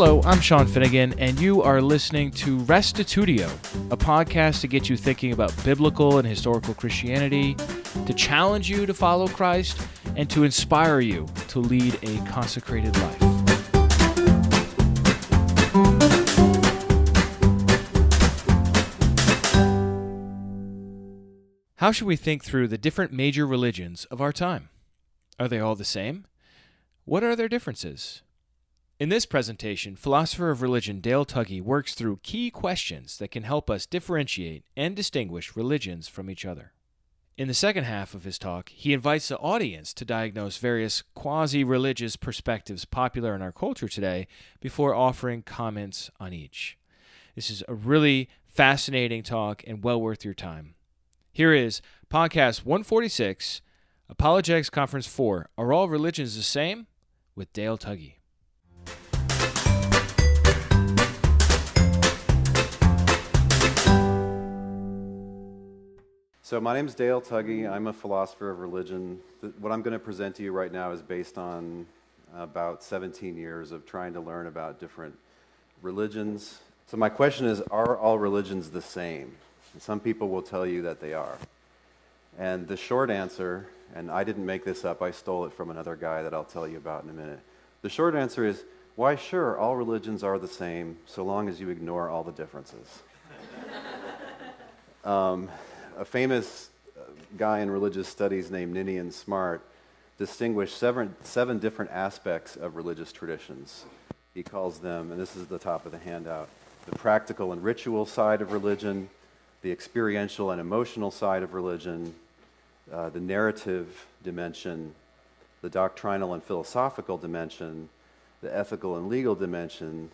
Hello, I'm Sean Finnegan, and you are listening to Restitutio, a podcast to get you thinking about biblical and historical Christianity, to challenge you to follow Christ, and to inspire you to lead a consecrated life. How should we think through the different major religions of our time? Are they all the same? What are their differences? In this presentation, philosopher of religion Dale Tuggy works through key questions that can help us differentiate and distinguish religions from each other. In the second half of his talk, he invites the audience to diagnose various quasi-religious perspectives popular in our culture today before offering comments on each. This is a really fascinating talk and well worth your time. Here is Podcast 146, Apologetics Conference 4, Are All Religions the Same? With Dale Tuggy. So my name is Dale Tuggy. I'm a philosopher of religion. What I'm going to present to you right now is based on about 17 years of trying to learn about different religions. So my question is, are all religions the same? And some people will tell you that they are. And the short answer, and I didn't make this up, I stole it from another guy that I'll tell you about in a minute. The short answer is, why sure, all religions are the same so long as you ignore all the differences. A famous guy in religious studies named Ninian Smart distinguished seven different aspects of religious traditions. He calls them, and this is the top of the handout, the practical and ritual side of religion, the experiential and emotional side of religion, the narrative dimension, the doctrinal and philosophical dimension, the ethical and legal dimension,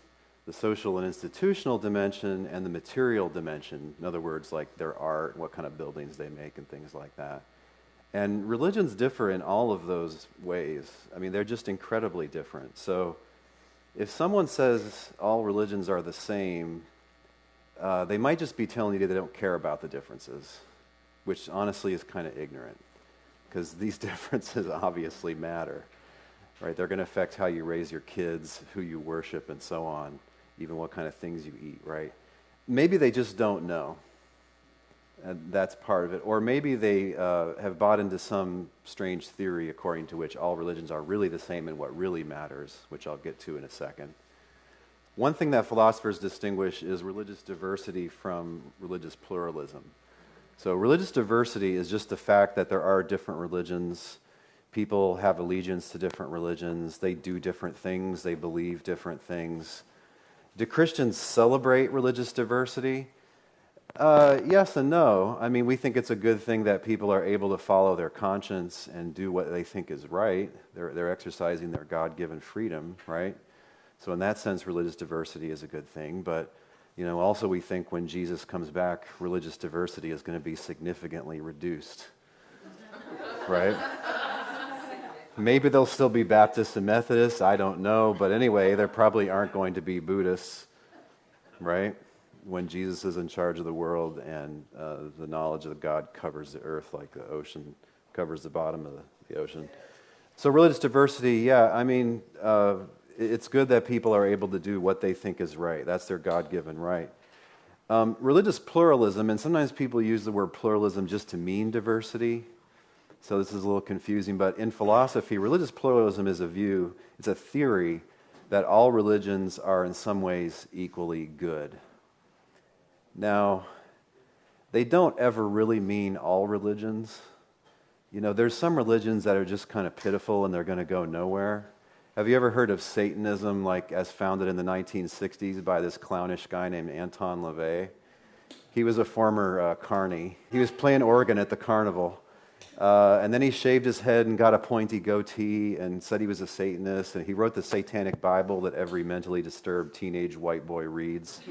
the social and institutional dimension, and the material dimension. In other words, like their art, what kind of buildings they make, and things like that. And religions differ in all of those ways. I mean, they're just incredibly different. So if someone says all religions are the same, they might just be telling you they don't care about the differences, which honestly is kind of ignorant, because these differences obviously matter, right? They're going to affect how you raise your kids, who you worship, and so on. Even what kind of things you eat, right? Maybe they just don't know, and that's part of it. Or maybe they have bought into some strange theory according to which all religions are really the same and what really matters, which I'll get to in a second. One thing that philosophers distinguish is religious diversity from religious pluralism. So religious diversity is just the fact that there are different religions. People have allegiance to different religions. They do different things. They believe different things. Do Christians celebrate religious diversity? Yes and no. I mean, we think it's a good thing that people are able to follow their conscience and do what they think is right. They're exercising their God-given freedom, right? So in that sense, religious diversity is a good thing. But, you know, also we think when Jesus comes back, religious diversity is going to be significantly reduced, right? Maybe there'll still be Baptists and Methodists, I don't know. But anyway, there probably aren't going to be Buddhists, right? When Jesus is in charge of the world and the knowledge of God covers the earth like the ocean covers the bottom of the ocean. So religious diversity, yeah, I mean, it's good that people are able to do what they think is right. That's their God-given right. Religious pluralism, and sometimes people use the word pluralism just to mean diversity. So this is a little confusing, but in philosophy, religious pluralism is a view, it's a theory that all religions are in some ways equally good. Now, they don't ever really mean all religions. You know, there's some religions that are just kind of pitiful and they're going to go nowhere. Have you ever heard of Satanism, like as founded in the 1960s by this clownish guy named Anton LaVey? He was a former carny. He was playing organ at the carnival. And then he shaved his head and got a pointy goatee and said he was a Satanist. And he wrote the Satanic Bible that every mentally disturbed teenage white boy reads,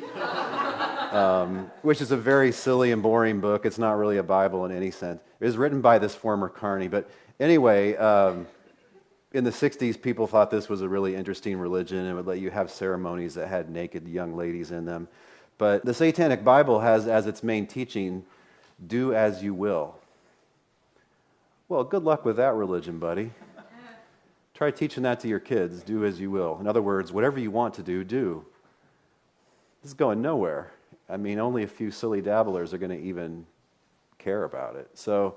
which is a very silly and boring book. It's not really a Bible in any sense. It was written by this former carny. But anyway, in the 60s, people thought this was a really interesting religion and would let you have ceremonies that had naked young ladies in them. But the Satanic Bible has as its main teaching, do as you will. Well, good luck with that religion, buddy. Try teaching that to your kids. Do as you will. In other words, whatever you want to do, do. This is going nowhere. I mean, only a few silly dabblers are going to even care about it. So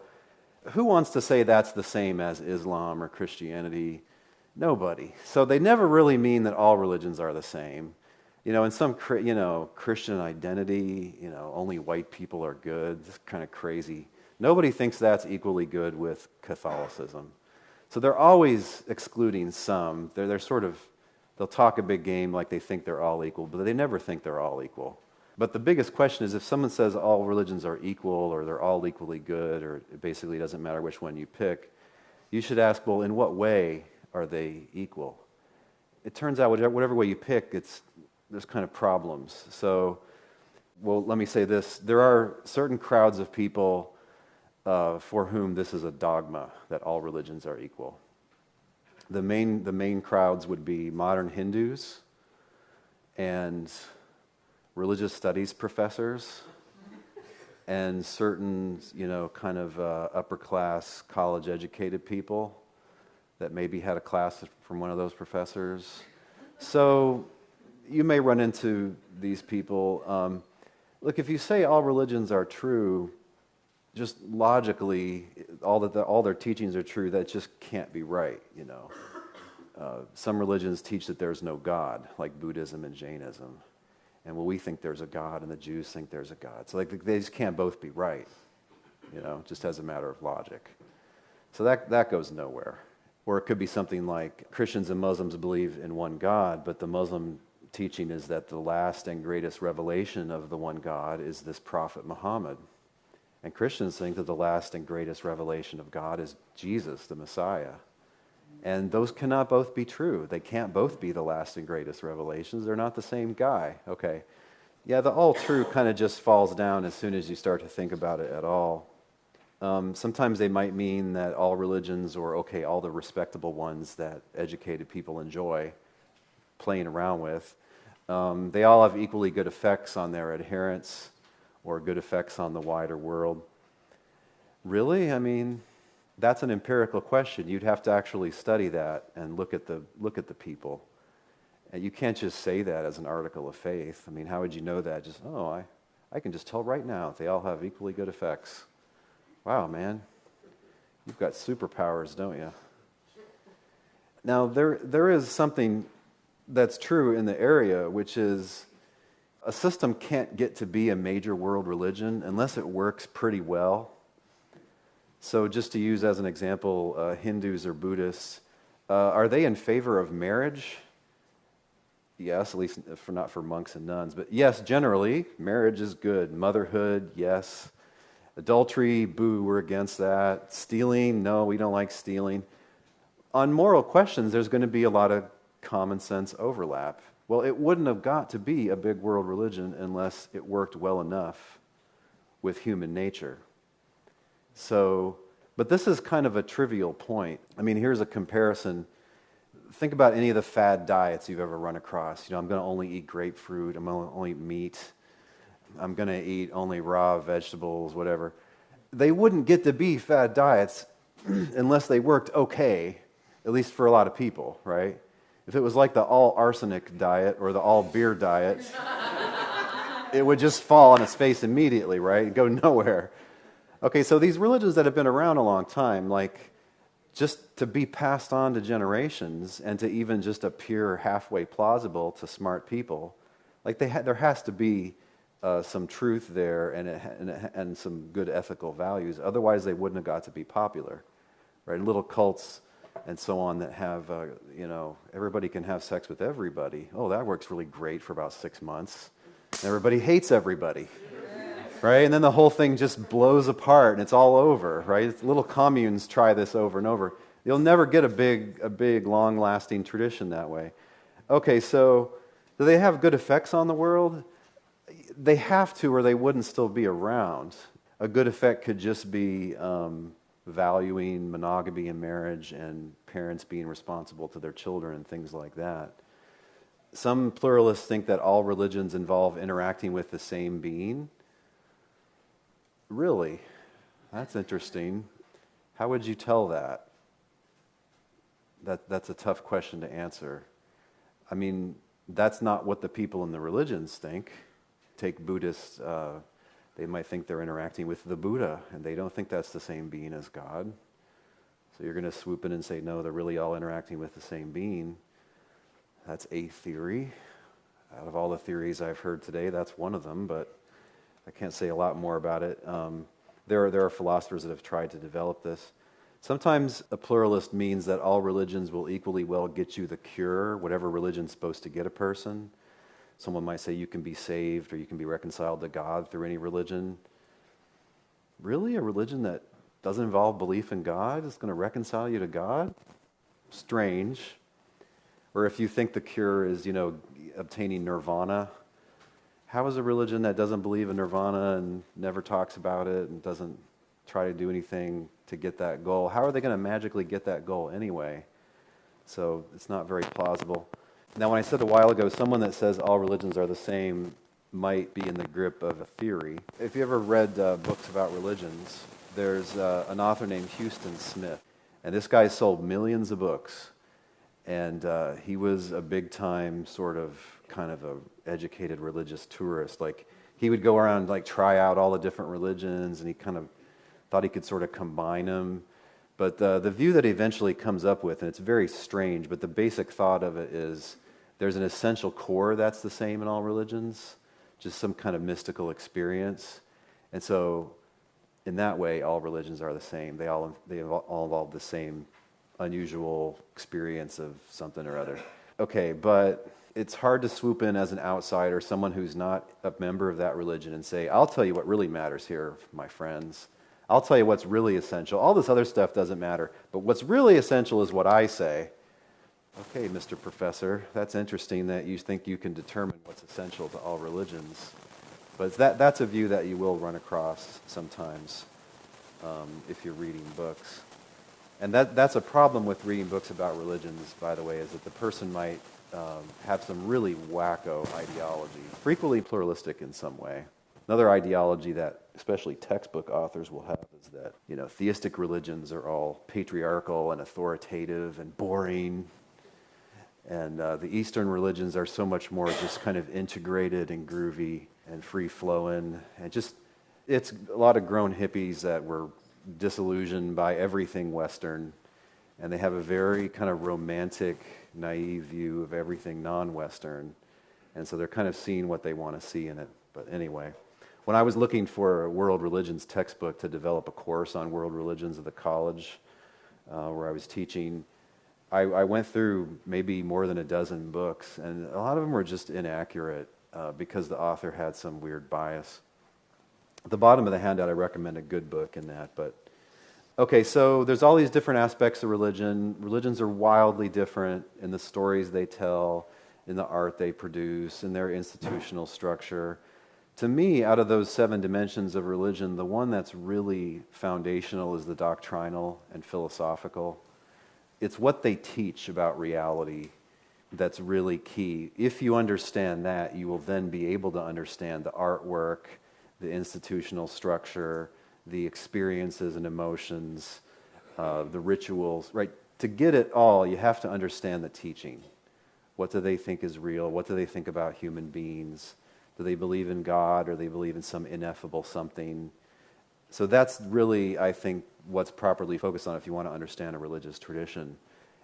who wants to say that's the same as Islam or Christianity? Nobody. So they never really mean that all religions are the same. In some, Christian identity, only white people are good. It's kind of crazy. Nobody thinks that's equally good with Catholicism. So they're always excluding some. They're sort of, they'll talk a big game like they think they're all equal, but they never think they're all equal. But the biggest question is if someone says all religions are equal or they're all equally good or it basically doesn't matter which one you pick, you should ask, well, in what way are they equal? It turns out whatever way you pick, there's kind of problems. So, well, let me say this. There are certain crowds of people for whom this is a dogma, that all religions are equal. The main crowds would be modern Hindus and religious studies professors and certain, kind of upper-class, college-educated people that maybe had a class from one of those professors. So you may run into these people. Look, if you say all religions are true, just logically, all their teachings are true, that just can't be right, Some religions teach that there's no God, like Buddhism and Jainism. And we think there's a God, and the Jews think there's a God. So they just can't both be right, just as a matter of logic. So that goes nowhere. Or it could be something like Christians and Muslims believe in one God, but the Muslim teaching is that the last and greatest revelation of the one God is this prophet Muhammad. And Christians think that the last and greatest revelation of God is Jesus, the Messiah. And those cannot both be true. They can't both be the last and greatest revelations. They're not the same guy. Okay. Yeah, the all true kind of just falls down as soon as you start to think about it at all. Sometimes they might mean that all religions, or all the respectable ones that educated people enjoy playing around with, they all have equally good effects on their adherents or good effects on the wider world. Really? I mean, that's an empirical question. You'd have to actually study that and look at the people. And you can't just say that as an article of faith. I mean, how would you know that? Just, I can just tell right now they all have equally good effects. Wow, man. You've got superpowers, don't you? Now, there is something that's true in the area, which is a system can't get to be a major world religion unless it works pretty well. So just to use as an example, Hindus or Buddhists, are they in favor of marriage? Yes, at least not for monks and nuns. But yes, generally, marriage is good. Motherhood, yes. Adultery, boo, we're against that. Stealing, no, we don't like stealing. On moral questions, there's going to be a lot of common sense overlap. Well, it wouldn't have got to be a big world religion unless it worked well enough with human nature. So, but this is kind of a trivial point. I mean, here's a comparison. Think about any of the fad diets you've ever run across. I'm going to only eat grapefruit. I'm going to only eat meat. I'm going to eat only raw vegetables, whatever. They wouldn't get to be fad diets unless they worked okay, at least for a lot of people, right? If it was like the all arsenic diet or the all beer diet, it would just fall on its face immediately, right? It'd go nowhere. Okay, so these religions that have been around a long time, like just to be passed on to generations and to even just appear halfway plausible to smart people, like there has to be some truth there and some good ethical values. Otherwise, they wouldn't have got to be popular, right? Little cults and so on that have, everybody can have sex with everybody. Oh, that works really great for about 6 months. Everybody hates everybody. Right? And then the whole thing just blows apart and it's all over, right? Little communes try this over and over. You'll never get a big, long-lasting tradition that way. Okay, so do they have good effects on the world? They have to, or they wouldn't still be around. A good effect could just be valuing monogamy in marriage and parents being responsible to their children and things like that. Some pluralists think that all religions involve interacting with the same being. Really? That's interesting. How would you tell that? That's a tough question to answer. I mean, that's not what the people in the religions think. Take Buddhists, they might think they're interacting with the Buddha, and they don't think that's the same being as God. So you're going to swoop in and say, no, they're really all interacting with the same being. That's a theory. Out of all the theories I've heard today, that's one of them, but I can't say a lot more about it. There are philosophers that have tried to develop this. Sometimes a pluralist means that all religions will equally well get you the cure, whatever religion's supposed to get a person. Someone might say you can be saved or you can be reconciled to God through any religion. Really? A religion that doesn't involve belief in God is going to reconcile you to God? Strange. Or if you think the cure is, obtaining nirvana, how is a religion that doesn't believe in nirvana and never talks about it and doesn't try to do anything to get that goal, how are they going to magically get that goal anyway? So it's not very plausible. Now, when I said a while ago, someone that says all religions are the same might be in the grip of a theory. If you ever read books about religions, there's an author named Houston Smith, and this guy sold millions of books, and he was a big-time kind of a educated religious tourist. Like, he would go around, try out all the different religions, and he kind of thought he could sort of combine them. But the view that he eventually comes up with, and it's very strange, but the basic thought of it is there's an essential core that's the same in all religions, just some kind of mystical experience. And so in that way, all religions are the same. They all involve the same unusual experience of something or other. Okay, but it's hard to swoop in as an outsider, someone who's not a member of that religion, and say, I'll tell you what really matters here, my friends. I'll tell you what's really essential. All this other stuff doesn't matter, but what's really essential is what I say. Okay, Mr. Professor, that's interesting that you think you can determine what's essential to all religions. But that's a view that you will run across sometimes if you're reading books. And that's a problem with reading books about religions, by the way, is that the person might have some really wacko ideology, frequently pluralistic in some way. Another ideology that especially textbook authors will have is that, theistic religions are all patriarchal and authoritative and boring, and the Eastern religions are so much more just kind of integrated and groovy and free-flowing, and it's a lot of grown hippies that were disillusioned by everything Western, and they have a very kind of romantic, naive view of everything non-Western, and so they're kind of seeing what they want to see in it. But anyway, when I was looking for a world religions textbook to develop a course on world religions at the college where I was teaching, I went through maybe more than a dozen books, and a lot of them were just inaccurate because the author had some weird bias. At the bottom of the handout, I recommend a good book in that. But okay, so there's all these different aspects of religion. Religions are wildly different in the stories they tell, in the art they produce, in their institutional structure. To me, out of those 7 dimensions of religion, the one that's really foundational is the doctrinal and philosophical. It's what they teach about reality that's really key. If you understand that, you will then be able to understand the artwork, the institutional structure, the experiences and emotions, the rituals, right? To get it all, you have to understand the teaching. What do they think is real? What do they think about human beings? Do they believe in God, or do they believe in some ineffable something? So that's really, I think, what's properly focused on if you want to understand a religious tradition.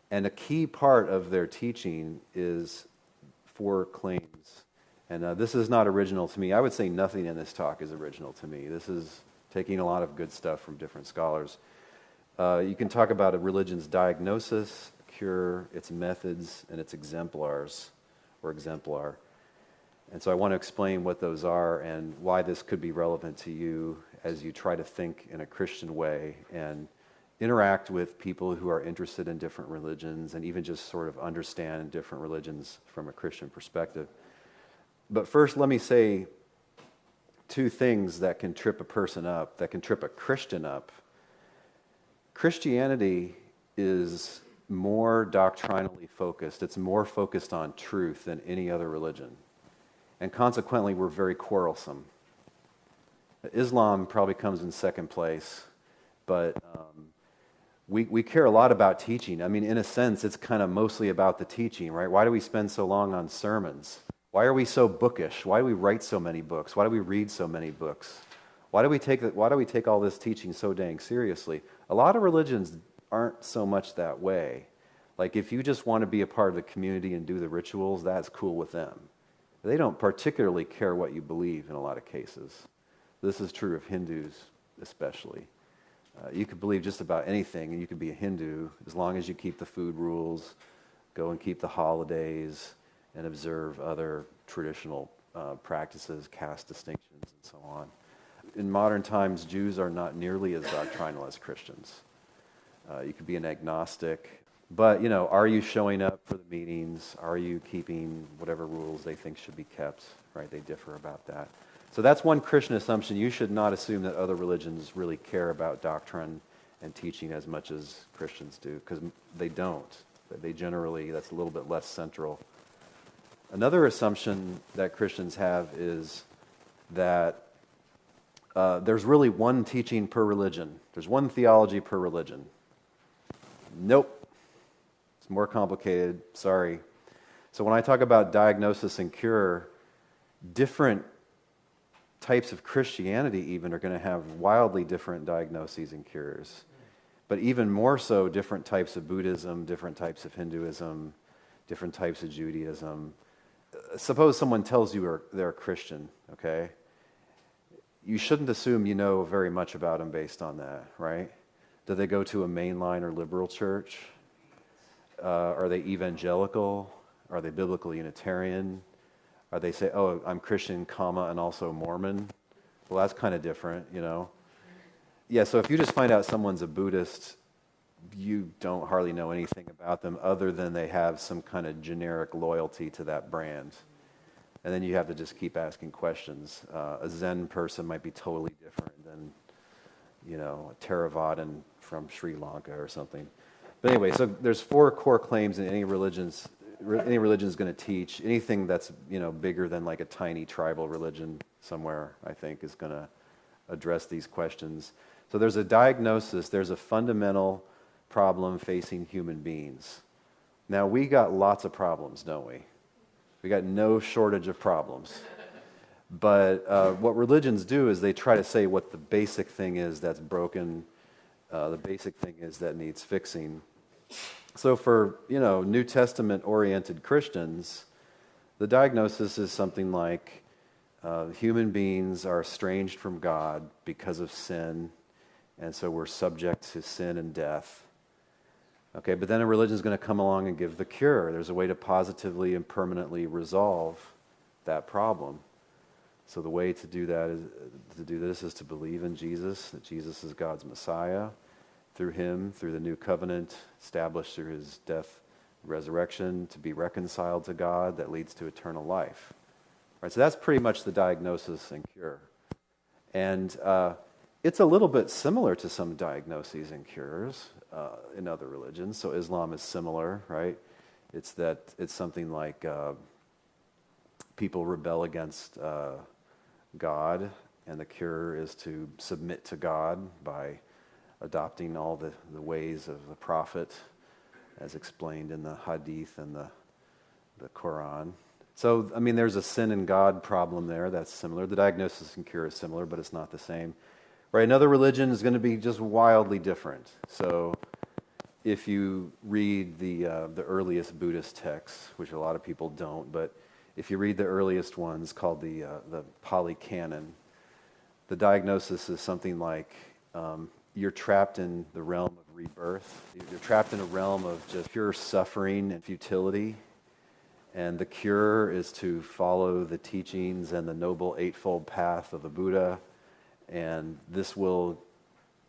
And a key part of their teaching is 4 claims. And this is not original to me. I would say nothing in this talk is original to me. This is taking a lot of good stuff from different scholars. You can talk about a religion's diagnosis, cure, its methods, and its exemplars, or exemplar. And so I want to explain what those are and why this could be relevant to you as you try to think in a Christian way and interact with people who are interested in different religions and even just sort of understand different religions from a Christian perspective. But first, let me say 2 things that can trip a person up, that can trip a Christian up. Christianity is more doctrinally focused. It's more focused on truth than any other religion. And consequently, we're very quarrelsome. Islam probably comes in second place, but we care a lot about teaching. I mean, in a sense, it's kind of mostly about the teaching, right? Why do we spend so long on sermons? Why are we so bookish? Why do we write so many books? Why do we read so many books? Why do we take all this teaching so dang seriously? A lot of religions aren't so much that way. Like, if you just want to be a part of the community and do the rituals, that's cool with them. They don't particularly care what you believe in a lot of cases. This is true of Hindus especially. You could believe just about anything, and you could be a Hindu as long as you keep the food rules, go and keep the holidays, and observe other traditional practices, caste distinctions, and so on. In modern times, Jews are not nearly as doctrinal as Christians. You could be an agnostic, but, are you showing up for the meetings? Are you keeping whatever rules they think should be kept? Right? They differ about that. So that's one Christian assumption. You should not assume that other religions really care about doctrine and teaching as much as Christians do, because they don't. They generally, that's a little bit less central. Another assumption that Christians have is that there's really one teaching per religion. There's one theology per religion. Nope. It's more complicated. Sorry. So when I talk about diagnosis and cure, different types of Christianity even are going to have wildly different diagnoses and cures. But even more so, different types of Buddhism, different types of Hinduism, different types of Judaism. Suppose someone tells you they're a Christian, okay? You shouldn't assume you know very much about them based on that, right? Do they go to a mainline or liberal church? Are they evangelical? Are they biblical Unitarian? Are they say, oh, I'm Christian, and also Mormon? Well, that's kind of different, Yeah, so if you just find out someone's a Buddhist, you don't hardly know anything about them other than they have some kind of generic loyalty to that brand. And then you have to just keep asking questions. A Zen person might be totally different than, a Theravadan from Sri Lanka or something. But anyway, so there's 4 core claims in any religion is going to teach. Anything that's, bigger than like a tiny tribal religion somewhere, I think, is going to address these questions. So there's a diagnosis, there's a fundamental problem facing human beings. Now, we got lots of problems, don't we? We got no shortage of problems. But what religions do is they try to say what the basic thing is that's broken, the basic thing is that needs fixing. So for, New Testament-oriented Christians, the diagnosis is something like human beings are estranged from God because of sin, and so we're subject to sin and death. Okay, but then a religion is going to come along and give the cure. There's a way to positively and permanently resolve that problem. So the way to do this is to believe in Jesus, that Jesus is God's Messiah. Through him, through the new covenant established through his death, resurrection, to be reconciled to God, that leads to eternal life. Right, so that's pretty much the diagnosis and cure. And it's a little bit similar to some diagnoses and cures in other religions. So Islam is similar, right? It's something like people rebel against God, and the cure is to submit to God by adopting all the ways of the prophet as explained in the Hadith and the Quran. So, there's a sin and God problem there that's similar. The diagnosis and cure is similar, but it's not the same. Right? Another religion is going to be just wildly different. So, if you read the earliest Buddhist texts, which a lot of people don't, but if you read the earliest ones called the Pali Canon, the diagnosis is something like you're trapped in the realm of rebirth. You're trapped in a realm of just pure suffering and futility. And the cure is to follow the teachings and the Noble Eightfold Path of the Buddha. And this will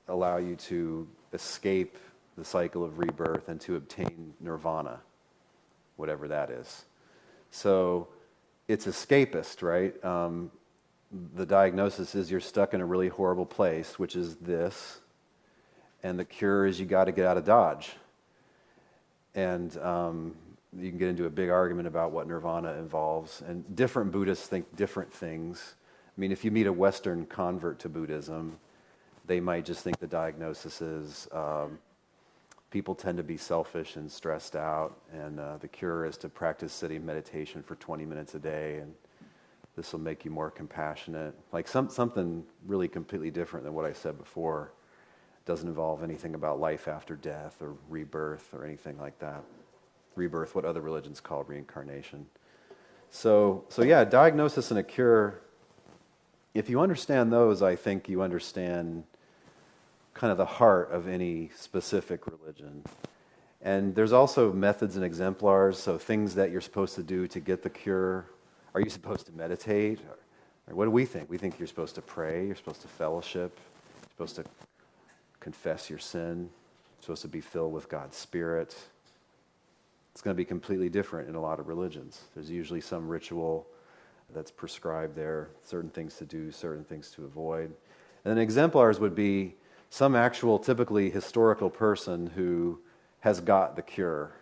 allow you to escape the cycle of rebirth and to obtain nirvana, whatever that is. So it's escapist, right? The diagnosis is you're stuck in a really horrible place, which is this. And the cure is you got to get out of Dodge. And you can get into a big argument about what nirvana involves. And different Buddhists think different things. If you meet a Western convert to Buddhism, they might just think the diagnosis is people tend to be selfish and stressed out, and the cure is to practice sitting meditation for 20 minutes a day, and this will make you more compassionate. Like something really completely different than what I said before. It doesn't involve anything about life after death or rebirth or anything like that. Rebirth, what other religions call reincarnation. So yeah, diagnosis and a cure, if you understand those, I think you understand kind of the heart of any specific religion. And there's also methods and exemplars, so things that you're supposed to do to get the cure. Are you supposed to meditate? Or what do we think? We think you're supposed to pray, you're supposed to fellowship, you're supposed to confess your sin, you're supposed to be filled with God's Spirit. It's going to be completely different in a lot of religions. There's usually some ritual that's prescribed there, certain things to do, certain things to avoid. And then exemplars would be some actual, typically historical person who has got the cure,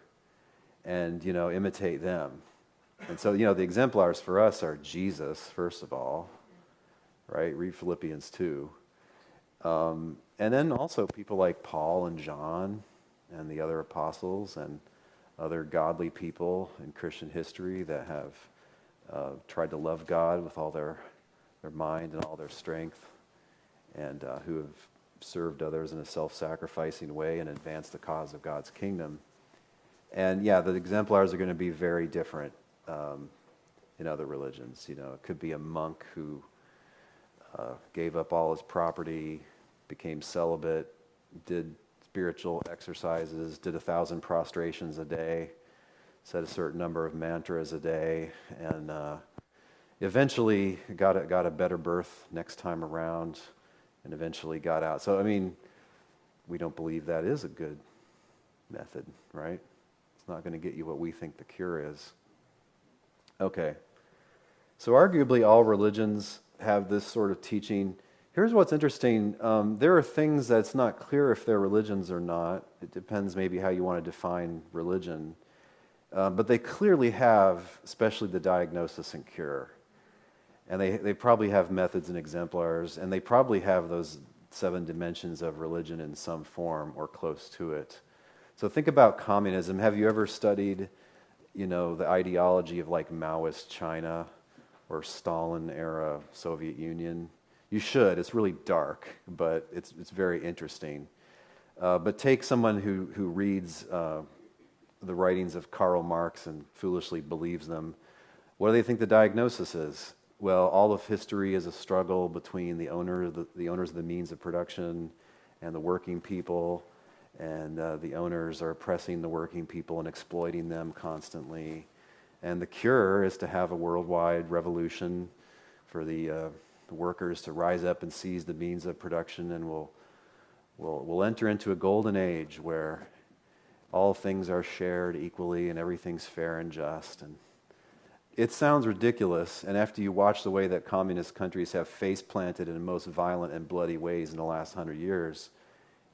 and, imitate them. And so, the exemplars for us are Jesus, first of all, right? Read Philippians 2. And then also people like Paul and John and the other apostles and other godly people in Christian history that have tried to love God with all their mind and all their strength, and who have served others in a self-sacrificing way and advanced the cause of God's kingdom. And yeah, the exemplars are going to be very different in other religions. It could be a monk who gave up all his property, became celibate, did spiritual exercises, did 1,000 prostrations a day, said a certain number of mantras a day, and eventually got a better birth next time around, and eventually got out. So, we don't believe that is a good method, right? It's not going to get you what we think the cure is. Okay. So arguably all religions have this sort of teaching. Here's what's interesting. There are things that's not clear if they're religions or not. It depends maybe how you want to define religion. But they clearly have, especially the diagnosis and cure. And they probably have methods and exemplars, and they probably have those 7 dimensions of religion in some form or close to it. So think about communism. Have you ever studied, the ideology of like Maoist China or Stalin-era Soviet Union? You should. It's really dark, but it's very interesting. But take someone who reads the writings of Karl Marx and foolishly believes them. What do they think the diagnosis is? Well, all of history is a struggle between the owners of the means of production and the working people, and the owners are oppressing the working people and exploiting them constantly. And the cure is to have a worldwide revolution for the workers to rise up and seize the means of production, and we'll enter into a golden age where all things are shared equally and everything's fair and just. And it sounds ridiculous, and after you watch the way that communist countries have face planted in the most violent and bloody ways in the last 100 years,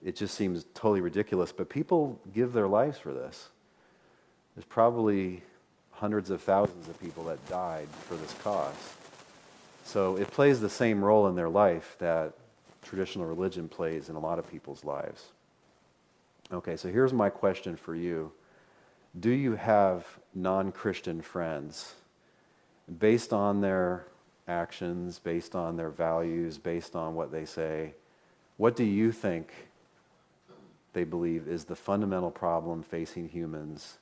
it just seems totally ridiculous. But people give their lives for this. There's probably hundreds of thousands of people that died for this cause. So it plays the same role in their life that traditional religion plays in a lot of people's lives. Okay, so here's my question for you. Do you have non-Christian friends? Based on their actions, based on their values, based on what they say, what do you think they believe is the fundamental problem facing humans?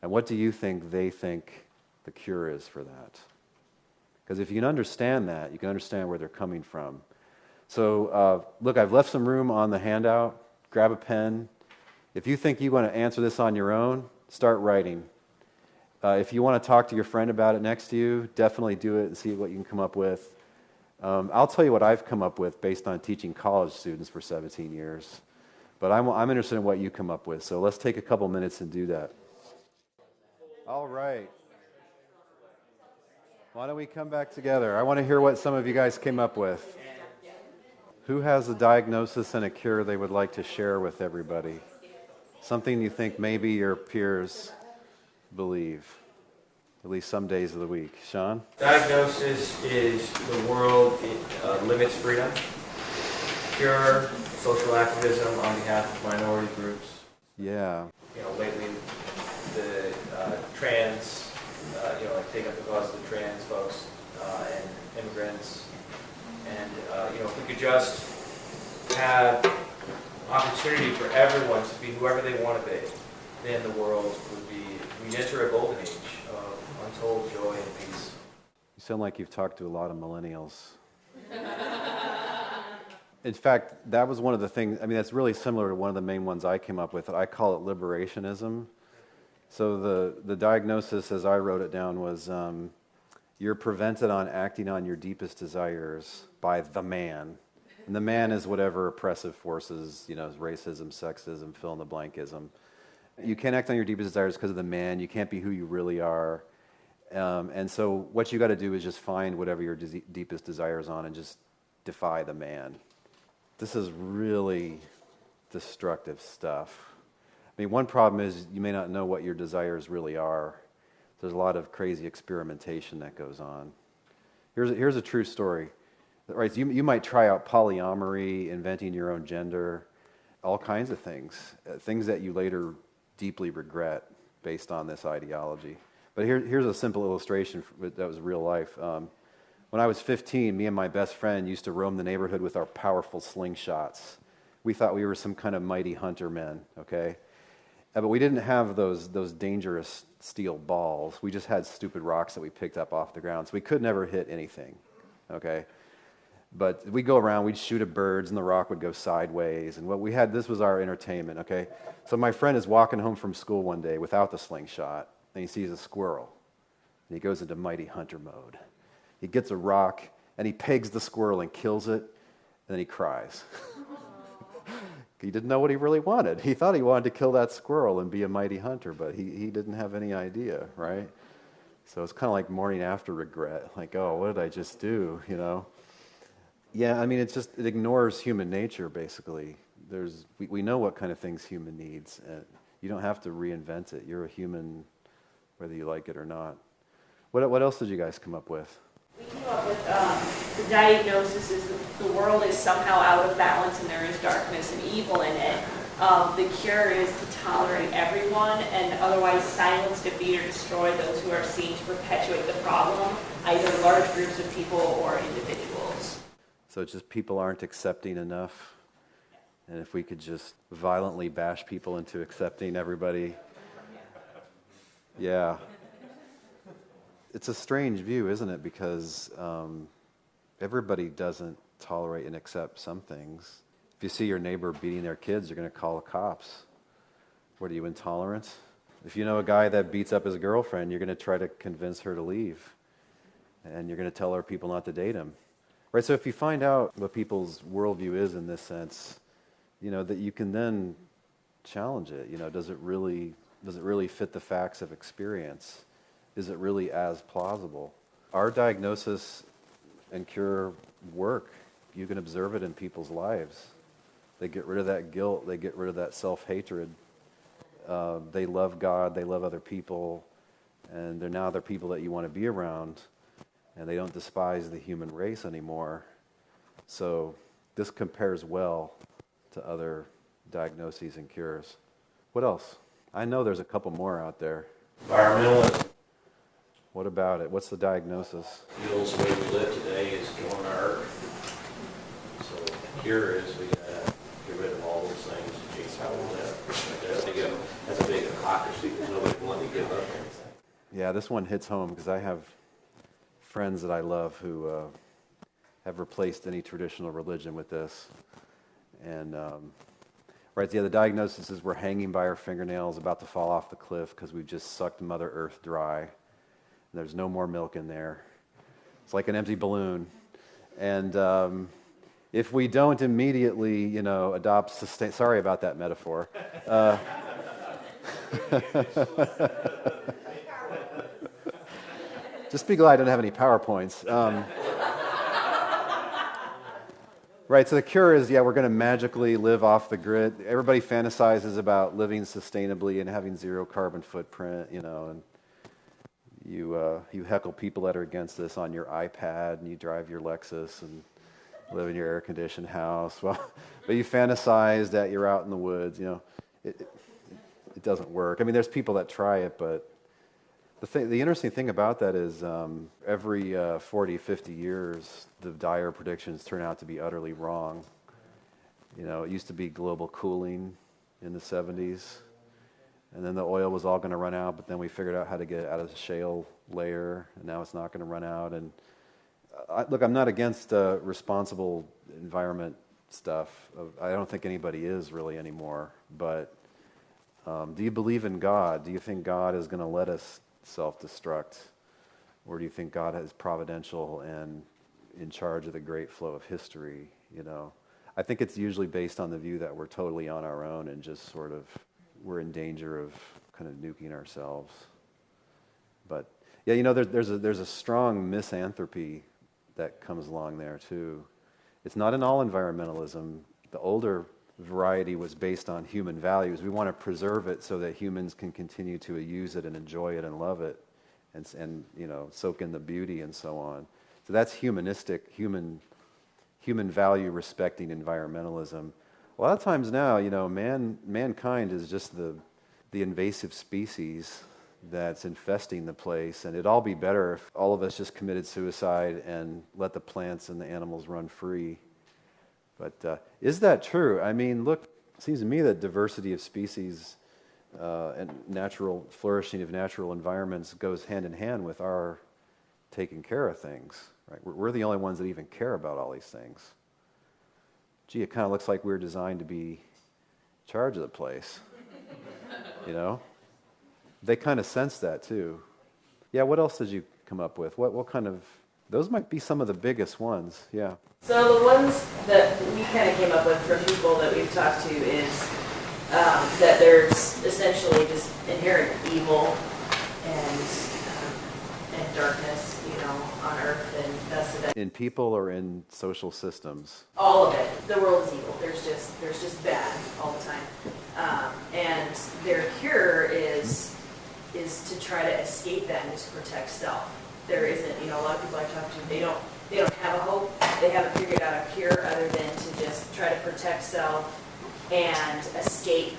And what do you think they think the cure is for that? Because if you can understand that, you can understand where they're coming from. So, look, I've left some room on the handout. Grab a pen. If you think you want to answer this on your own, start writing. If you want to talk to your friend about it next to you, definitely do it and see what you can come up with. I'll tell you what I've come up with based on teaching college students for 17 years. But I'm interested in what you come up with. So let's take a couple minutes and do that. All right. Why don't we come back together? I want to hear what some of you guys came up with. Who has a diagnosis and a cure they would like to share with everybody? Something you think maybe your peers believe, at least some days of the week. Sean? Diagnosis is the world limits freedom. Cure, social activism on behalf of minority groups. Yeah. Lately the trans, like take up the cause of the trans folks and immigrants. And, if we could just have opportunity for everyone to be whoever they want to be, then the world we'd enter a golden age of untold joy and peace. You sound like you've talked to a lot of millennials. In fact, that was one of the things, that's really similar to one of the main ones I came up with. I call it liberationism. So the diagnosis, as I wrote it down, was you're prevented on acting on your deepest desires by the man. And the man is whatever oppressive forces, racism, sexism, fill in the blankism. You can't act on your deepest desires because of the man. You can't be who you really are. And so what you got to do is just find whatever your deepest desires on and just defy the man. This is really destructive stuff. One problem is you may not know what your desires really are. There's a lot of crazy experimentation that goes on. Here's a true story. Right, so you might try out polyamory, inventing your own gender, all kinds of things that you later deeply regret based on this ideology. But here's a simple illustration that was real life. When I was 15, me and my best friend used to roam the neighborhood with our powerful slingshots. We thought we were some kind of mighty hunter men, okay? But we didn't have those dangerous steel balls. We just had stupid rocks that we picked up off the ground, so we could never hit anything, okay? But we'd go around, we'd shoot at birds, and the rock would go sideways. And this was our entertainment, okay? So my friend is walking home from school one day without the slingshot, and he sees a squirrel. And he goes into mighty hunter mode. He gets a rock, and he pegs the squirrel and kills it, and then he cries. He didn't know what he really wanted. He thought he wanted to kill that squirrel and be a mighty hunter, but he didn't have any idea, right? So it's kind of like morning after regret. Like, oh, what did I just do, Yeah, it ignores human nature, basically. We know what kind of things human needs. And you don't have to reinvent it. You're a human, whether you like it or not. What else did you guys come up with? We came up with the diagnosis is the world is somehow out of balance and there is darkness and evil in it. The cure is to tolerate everyone and otherwise silence, defeat, or destroy those who are seen to perpetuate the problem, either large groups of people or individuals. So it's just people aren't accepting enough. And if we could just violently bash people into accepting everybody. Yeah. It's a strange view, isn't it? Because everybody doesn't tolerate and accept some things. If you see your neighbor beating their kids, you're going to call the cops. What, are you intolerant? If you know a guy that beats up his girlfriend, you're going to try to convince her to leave. And you're going to tell other people not to date him. Right, so if you find out what people's worldview is in this sense, that you can then challenge it. Does it really fit the facts of experience? Is it really as plausible? Our diagnosis and cure work. You can observe it in people's lives. They get rid of that guilt. They get rid of that self-hatred. They love God. They love other people. And they're people that you want to be around. And they don't despise the human race anymore. So this compares well to other diagnoses and cures. What else? I know there's a couple more out there. Environmentalism. What about it? What's the diagnosis? Feels the way we live today is killing our earth. So the cure is we gotta get rid of all those things to change how we live. That's a big hypocrisy because nobody wanted to give up anything. Yeah, this one hits home because I have friends that I love who have replaced any traditional religion with this. And the diagnosis is we're hanging by our fingernails, about to fall off the cliff because we've just sucked Mother Earth dry. And there's no more milk in there. It's like an empty balloon. And if we don't immediately, adopt sorry about that metaphor. Just be glad I don't have any PowerPoints. Right, so the cure is, we're going to magically live off the grid. Everybody fantasizes about living sustainably and having zero carbon footprint, and you heckle people that are against this on your iPad, and you drive your Lexus and live in your air-conditioned house. Well, but you fantasize that you're out in the woods, it doesn't work. I mean, there's people that try it, but the interesting thing about that is every 40, 50 years, the dire predictions turn out to be utterly wrong. You know, it used to be global cooling in the 70s, and then the oil was all going to run out, but then we figured out how to get out of the shale layer, and now it's not going to run out. And look, I'm not against responsible environment stuff. I don't think anybody is really anymore, but do you believe in God? Do you think God is going to let us self-destruct? Or do you think God is providential and in charge of the great flow of history? You know, I think it's usually based on the view that we're totally on our own and just sort of, we're in danger of kind of nuking ourselves. But yeah, you know, there's a strong misanthropy that comes along there too. It's not in all environmentalism. The older variety was based on human values. We want to preserve it so that humans can continue to use it and enjoy it and love it, and you know, soak in the beauty and so on. So that's humanistic, human value respecting environmentalism. A lot of times now, you know, mankind is just the invasive species that's infesting the place, and it'd all be better if all of us just committed suicide and let the plants and the animals run free. But is that true? I mean, look, it seems to me that diversity of species and natural flourishing of natural environments goes hand in hand with our taking care of things. Right? We're the only ones that even care about all these things. Gee, it kind of looks like we're designed to be in charge of the place. You know? They kind of sense that too. Yeah, what else did you come up with? What kind of... Those might be some of the biggest ones, yeah. So the ones that we kind of came up with from people that we've talked to is that there's essentially just inherent evil and darkness, you know, on Earth, and that's the... In people or in social systems? All of it. The world is evil. There's just bad all the time, and their cure is to try to escape that and just protect self. There isn't, you know, a lot of people I talk to, they don't have a hope. They haven't figured out a cure other than to just try to protect self and escape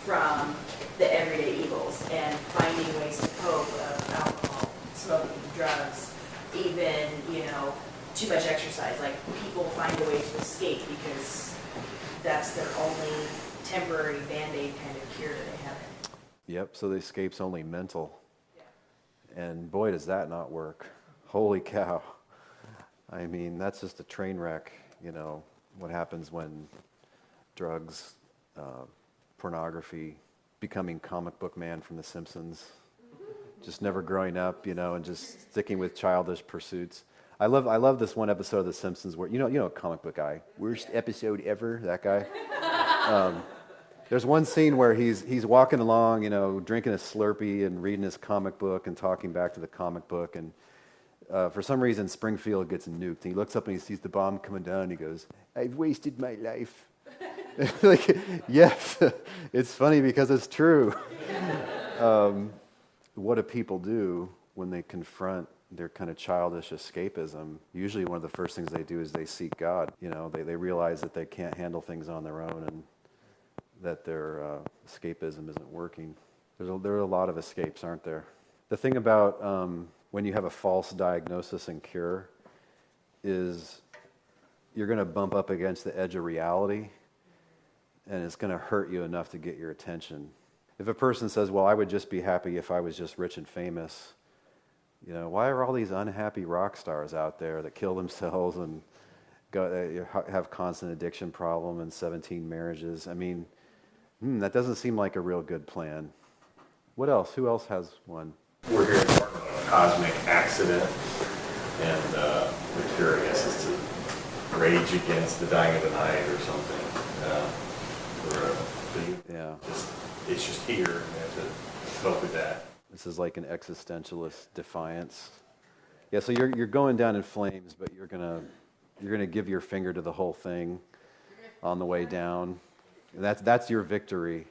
from the everyday evils and finding ways to cope of alcohol, smoking, drugs, even, you know, too much exercise. Like, people find a way to escape because that's their only temporary Band-Aid kind of cure that they have. Yep, so the escape's only mental. And boy, does that not work. Holy cow. I mean, that's just a train wreck, you know, what happens when drugs, pornography, becoming comic book man from The Simpsons, just never growing up, you know, and just sticking with childish pursuits. I love this one episode of The Simpsons where, you know, comic book guy, worst episode ever, that guy. There's one scene where he's walking along, you know, drinking a Slurpee and reading his comic book and talking back to the comic book, and for some reason Springfield gets nuked. And he looks up and he sees the bomb coming down and he goes, "I've wasted my life." Like, yes, it's funny because it's true. What do people do when they confront their kind of childish escapism? Usually one of the first things they do is they seek God. You know, they realize that they can't handle things on their own and that their escapism isn't working. There are a lot of escapes, aren't there? The thing about when you have a false diagnosis and cure is you're going to bump up against the edge of reality, and it's going to hurt you enough to get your attention. If a person says, well, I would just be happy if I was just rich and famous, you know, why are all these unhappy rock stars out there that kill themselves and have constant addiction problem and 17 marriages? I mean, that doesn't seem like a real good plan. What else? Who else has one? We're here talking about a cosmic accident, and the cure, I guess, is to rage against the dying of the night or something. It's just here, and we have to cope with that. This is like an existentialist defiance. Yeah, so you're going down in flames, but you're gonna give your finger to the whole thing on the way down. That's your victory.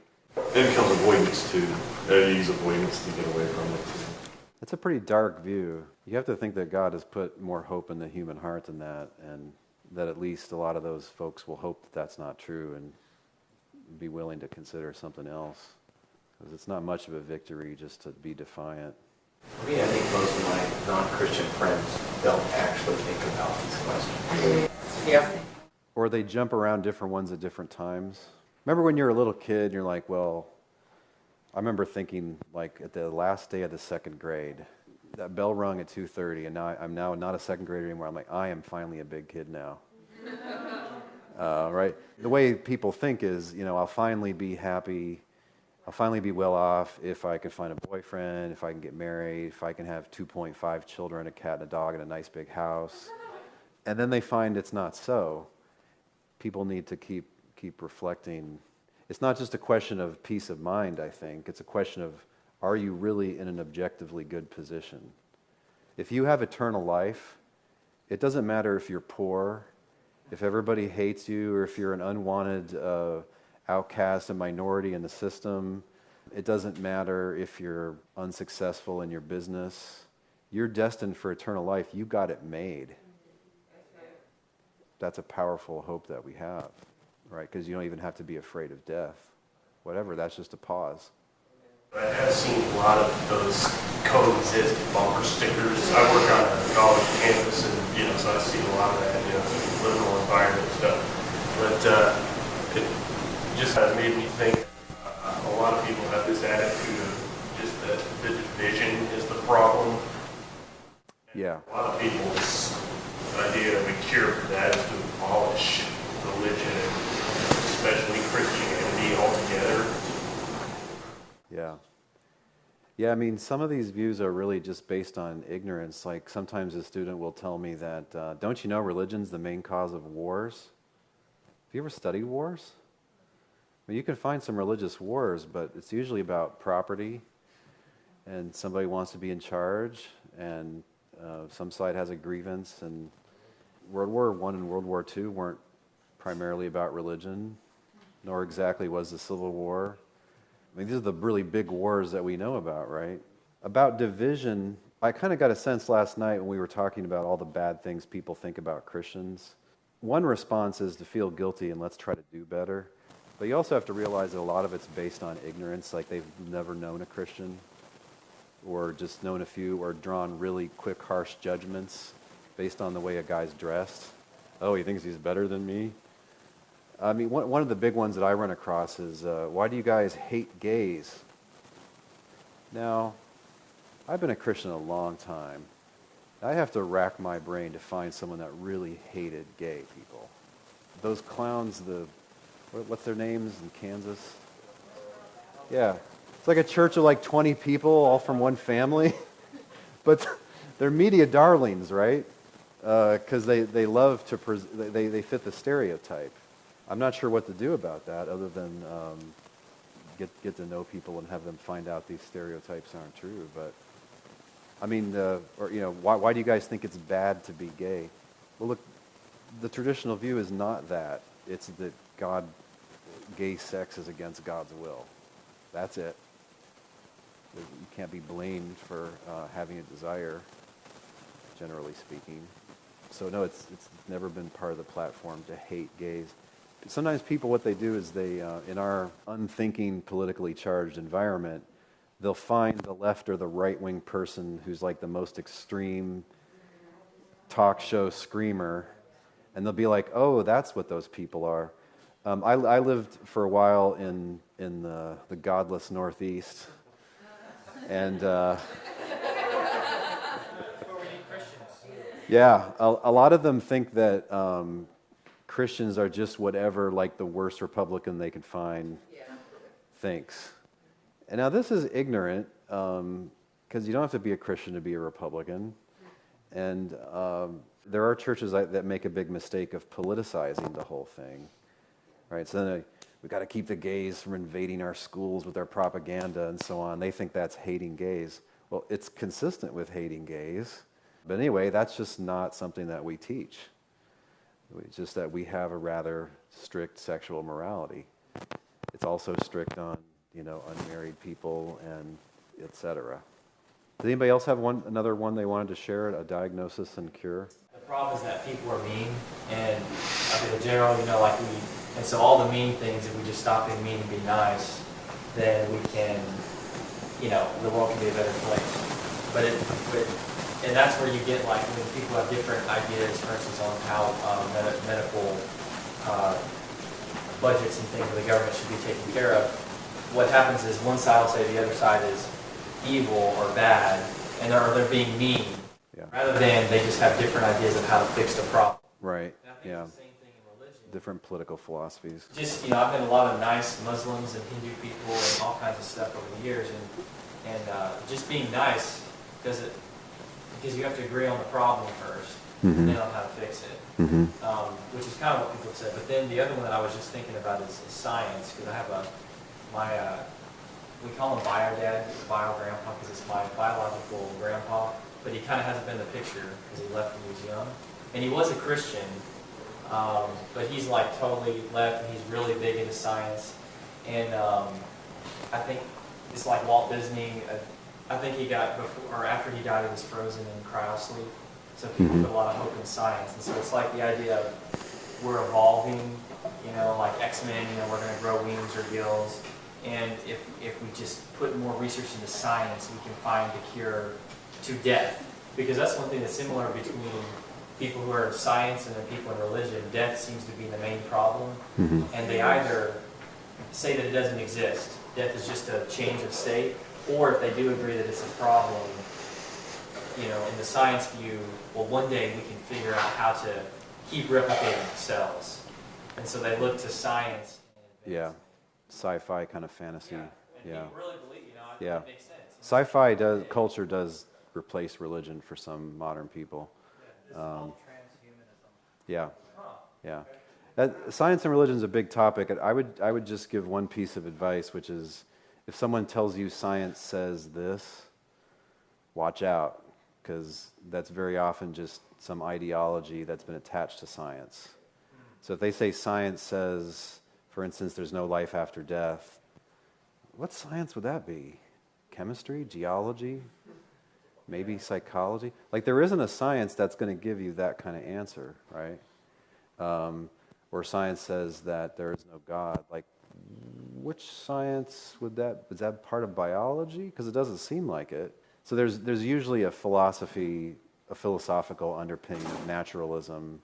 Then becomes avoidance too. They use avoidance to get away from it too. That's a pretty dark view. You have to think that God has put more hope in the human heart than that, and that at least a lot of those folks will hope that that's not true and be willing to consider something else. Because it's not much of a victory just to be defiant. For me, I think most of my non-Christian friends don't actually think about these questions. Yeah. Or they jump around different ones at different times. Remember when you were a little kid and you're like, well, I remember thinking like at the last day of the second grade, that bell rung at 2:30 and now I'm now not a second grader anymore. I'm like, I am finally a big kid now. Right? The way people think is, I'll finally be happy, I'll finally be well off if I can find a boyfriend, if I can get married, if I can have 2.5 children, a cat and a dog and a nice big house. And then they find it's not so. People need to keep reflecting. It's not just a question of peace of mind, I think. It's a question of, are you really in an objectively good position? If you have eternal life, it doesn't matter if you're poor, if everybody hates you, or if you're an unwanted outcast, a minority in the system. It doesn't matter if you're unsuccessful in your business. You're destined for eternal life. You got it made. That's a powerful hope that we have, right? Because you don't even have to be afraid of death. Whatever, that's just a pause. I have seen a lot of those coexist bumper stickers. I work on a college campus, and so I see a lot of that, liberal environment stuff. But it just made me think. A lot of people have this attitude of just that the division is the problem. Yeah. A lot of people's idea of a cure for that is to abolish religion, especially Christianity, altogether. Yeah. Yeah, I mean, some of these views are really just based on ignorance. Like sometimes a student will tell me that, don't you know religion's the main cause of wars? Have you ever studied wars? I mean, you can find some religious wars, but it's usually about property, and somebody wants to be in charge, and some side has a grievance, and World War I and World War II weren't primarily about religion, nor exactly was the Civil War. I mean, these are the really big wars that we know about, right? About division, I kind of got a sense last night when we were talking about all the bad things people think about Christians. One response is to feel guilty and let's try to do better. But you also have to realize that a lot of it's based on ignorance, like they've never known a Christian, or just known a few, or drawn really quick, harsh judgments based on the way a guy's dressed. Oh, he thinks he's better than me? I mean, one of the big ones that I run across is, why do you guys hate gays? Now, I've been a Christian a long time. I have to rack my brain to find someone that really hated gay people. Those clowns, what's their names in Kansas? Yeah. It's like a church of like 20 people, all from one family. But they're media darlings, right? Because they love to, they fit the stereotype. I'm not sure what to do about that other than get to know people and have them find out these stereotypes aren't true. But, I mean, why do you guys think it's bad to be gay? Well, look, the traditional view is not that. It's that gay sex is against God's will. That's it. You can't be blamed for having a desire, generally speaking. So no, it's never been part of the platform to hate gays. Sometimes people, what they do is they, in our unthinking, politically charged environment, they'll find the left or the right-wing person who's like the most extreme talk show screamer, and they'll be like, oh, that's what those people are. I lived for a while in the godless Northeast, and yeah, a lot of them think that Christians are just whatever, like the worst Republican they could find thinks. And now this is ignorant, because you don't have to be a Christian to be a Republican. And there are churches that make a big mistake of politicizing the whole thing. Right? So then we've got to keep the gays from invading our schools with their propaganda and so on. They think that's hating gays. Well, it's consistent with hating gays. But anyway, that's just not something that we teach. It's just that we have a rather strict sexual morality. It's also strict on, unmarried people and et cetera. Does anybody else have another one they wanted to share, a diagnosis and cure? The problem is that people are mean, and I mean, in general, and so all the mean things, if we just stop being mean and be nice, then we can, the world can be a better place. And that's where you get like when people have different ideas, for instance, on how medical budgets and things of the government should be taken care of. What happens is one side will say the other side is evil or bad, and they're being mean, rather than they just have different ideas of how to fix the problem. Right. And I think Yeah. it's the same thing in religion. Different political philosophies. Just, I've met a lot of nice Muslims and Hindu people and all kinds of stuff over the years, and just being nice because you have to agree on the problem first, and then on how to fix it, which is kind of what people have said. But then the other one that I was just thinking about is science, because I have we call him bio dad, bio grandpa, because it's my biological grandpa, but he kind of hasn't been in the picture because he left when he was young. And he was a Christian, but he's like totally left, and he's really big into science. And I think it's like Walt Disney. I think he got before or after he died, he was frozen in cryosleep. So people put a lot of hope in science, and so it's like the idea of we're evolving, like X-Men. We're going to grow wings or gills, and if we just put more research into science, we can find the cure to death. Because that's one thing that's similar between people who are in science and then people in religion. Death seems to be the main problem, and they either say that it doesn't exist, death is just a change of state, or if they do agree that it's a problem, in the science view, well, one day we can figure out how to keep replicating cells. And so they look to science. Yeah. Sci-fi kind of fantasy. And people really believe, I think it makes sense. Sci-fi culture does replace religion for some modern people. It's called transhumanism. Yeah. Science and religion is a big topic. I would just give one piece of advice, which is if someone tells you science says this, watch out, because that's very often just some ideology that's been attached to science. So if they say science says, for instance, there's no life after death, what science would that be? Chemistry? Geology? Maybe psychology? Like there isn't a science that's going to give you that kind of answer, right? Or science says that there is no God. Like, which science is that part of biology? Because it doesn't seem like it. So there's usually a philosophical underpinning of naturalism,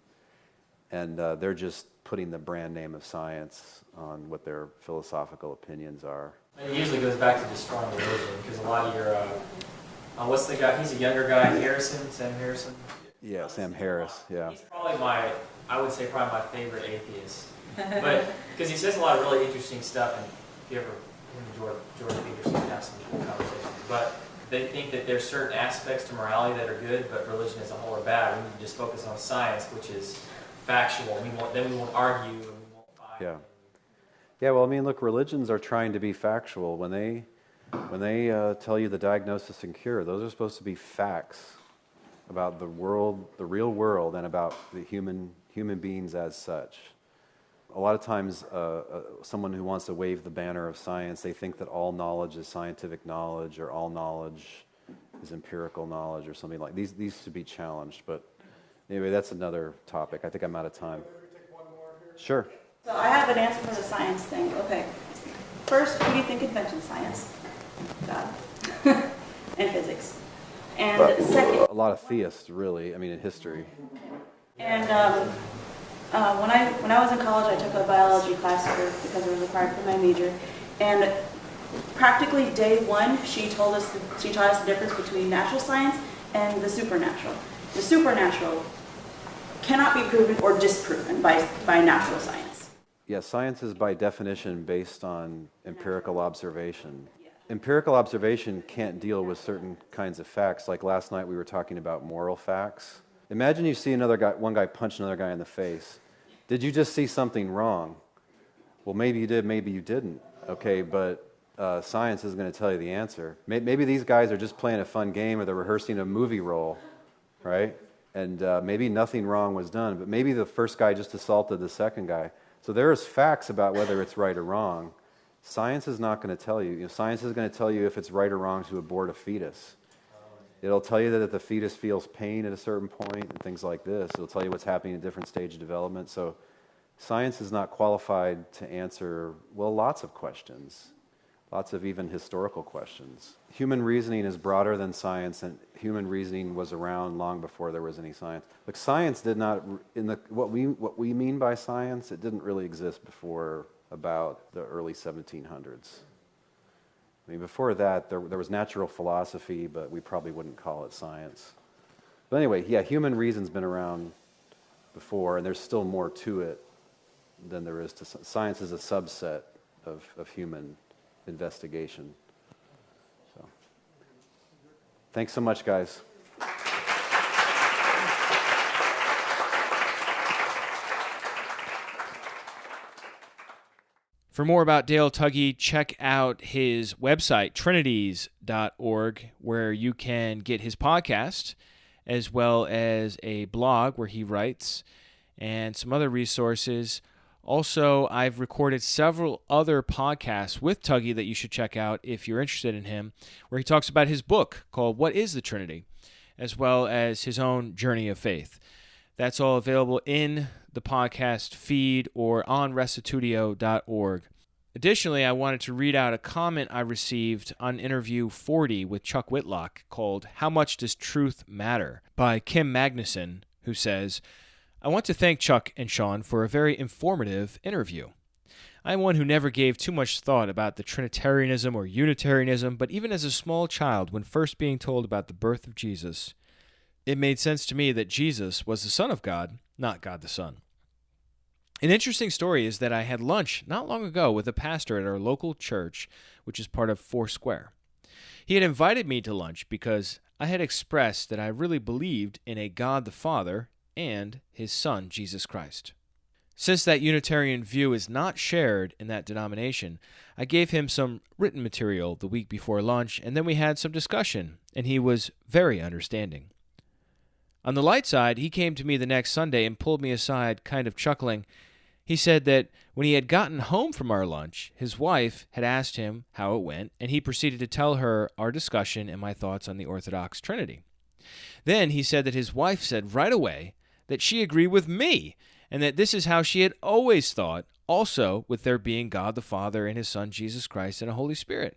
and they're just putting the brand name of science on what their philosophical opinions are. And it usually goes back to destroying religion, because a lot of your, what's the guy, he's a younger guy, Sam Harrison? Yeah, Sam Harris, yeah. He's probably my favorite atheist. But, because he says a lot of really interesting stuff, and if you ever, him and George Peterson have some cool conversations. But they think that there's certain aspects to morality that are good, but religion as a whole are bad. We need to just focus on science, which is factual. Then we won't argue, and we won't fight. Yeah, well, I mean, look, religions are trying to be factual. When they tell you the diagnosis and cure, those are supposed to be facts about the world, the real world, and about the human beings as such. A lot of times, someone who wants to wave the banner of science, they think that all knowledge is scientific knowledge, or all knowledge is empirical knowledge, or something like these. These should be challenged. But anyway, that's another topic. I think I'm out of time. Sure. So I have an answer for the science thing. Okay. First, who do you think invented science? God. And physics. And second... A lot of theists, really, in history. And when I was in college, I took a biology class because it was required for my major. And practically day one, she taught us the difference between natural science and the supernatural. The supernatural cannot be proven or disproven by natural science. Yeah, science is by definition based on empirical observation. Empirical observation can't deal with certain kinds of facts. Like last night we were talking about moral facts. Imagine you see one guy punch another guy in the face. Did you just see something wrong? Well, maybe you did, maybe you didn't. Okay, but science is going to tell you the answer. Maybe these guys are just playing a fun game, or they're rehearsing a movie role, right? And maybe nothing wrong was done, but maybe the first guy just assaulted the second guy. So there's facts about whether it's right or wrong. Science is not going to tell you. Science is going to tell you if it's right or wrong to abort a fetus. It'll tell you that if the fetus feels pain at a certain point and things like this. It'll tell you what's happening at different stages of development. So science is not qualified to answer, well, lots of questions. lots of even historical questions. Human reasoning is broader than science, and human reasoning was around long before there was any science. Look, science did not, what we mean by science, it didn't really exist before about the early 1700s. I mean, before that, there was natural philosophy, but we probably wouldn't call it science. But anyway, yeah, human reason's been around before, and there's still more to it than there is to science. Is a subset of human investigation. So, thanks so much, guys. For more about Dale Tuggy, check out his website, trinities.org, where you can get his podcast, as well as a blog where he writes, and some other resources. Also, I've recorded several other podcasts with Tuggy that you should check out if you're interested in him, where he talks about his book called What is the Trinity, as well as his own journey of faith. That's all available in the podcast feed or on restitutio.org. Additionally, I wanted to read out a comment I received on interview 40 with Chuck Whitlock called How Much Does Truth Matter? By Kim Magnuson, who says, I want to thank Chuck and Sean for a very informative interview. I am one who never gave too much thought about the Trinitarianism or Unitarianism, but even as a small child, when first being told about the birth of Jesus, it made sense to me that Jesus was the Son of God, not God the Son. An interesting story is that I had lunch not long ago with a pastor at our local church, which is part of Foursquare. He had invited me to lunch because I had expressed that I really believed in a God the Father and his Son, Jesus Christ. Since that Unitarian view is not shared in that denomination, I gave him some written material the week before lunch, and then we had some discussion, and he was very understanding. On the light side, he came to me the next Sunday and pulled me aside, kind of chuckling. He said that when he had gotten home from our lunch, his wife had asked him how it went, and he proceeded to tell her our discussion and my thoughts on the Orthodox Trinity. Then he said that his wife said right away that she agreed with me, and that this is how she had always thought, also with there being God the Father and his Son Jesus Christ and a Holy Spirit.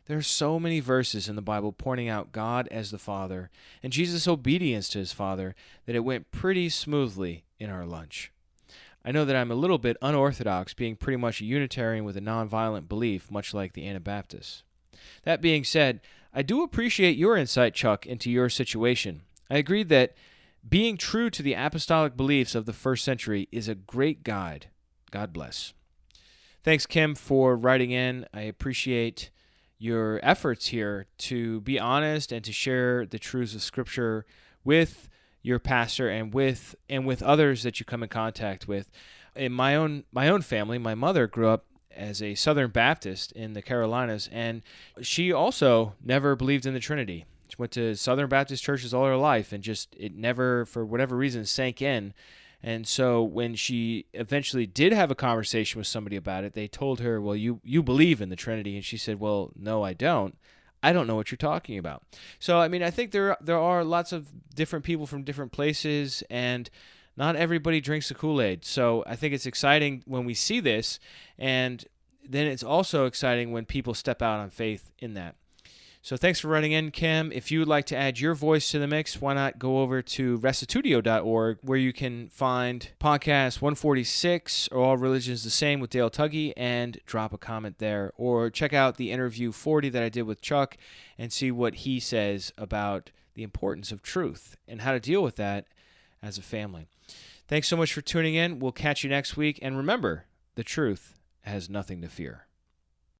There are so many verses in the Bible pointing out God as the Father and Jesus' obedience to his Father that it went pretty smoothly in our lunch. I know that I'm a little bit unorthodox, being pretty much a Unitarian with a nonviolent belief, much like the Anabaptists. That being said, I do appreciate your insight, Chuck, into your situation. I agree that being true to the apostolic beliefs of the first century is a great guide. God bless. Thanks, Kim, for writing in. I appreciate your efforts here to be honest and to share the truths of Scripture with your pastor and with others that you come in contact with. In my own family, my mother grew up as a Southern Baptist in the Carolinas, and she also never believed in the Trinity. She went to Southern Baptist churches all her life, and just it never, for whatever reason, sank in. And so when she eventually did have a conversation with somebody about it, they told her, well, you believe in the Trinity. And she said, well, no, I don't. I don't know what you're talking about. So, I mean, I think there are lots of different people from different places, and not everybody drinks the Kool-Aid. So I think it's exciting when we see this, and then it's also exciting when people step out on faith in that. So thanks for writing in, Kim. If you would like to add your voice to the mix, why not go over to restitutio.org, where you can find podcast 146, or All Religions the Same with Dale Tuggy, and drop a comment there. Or check out the interview 40 that I did with Chuck and see what he says about the importance of truth and how to deal with that as a family. Thanks so much for tuning in. We'll catch you next week. And remember, the truth has nothing to fear.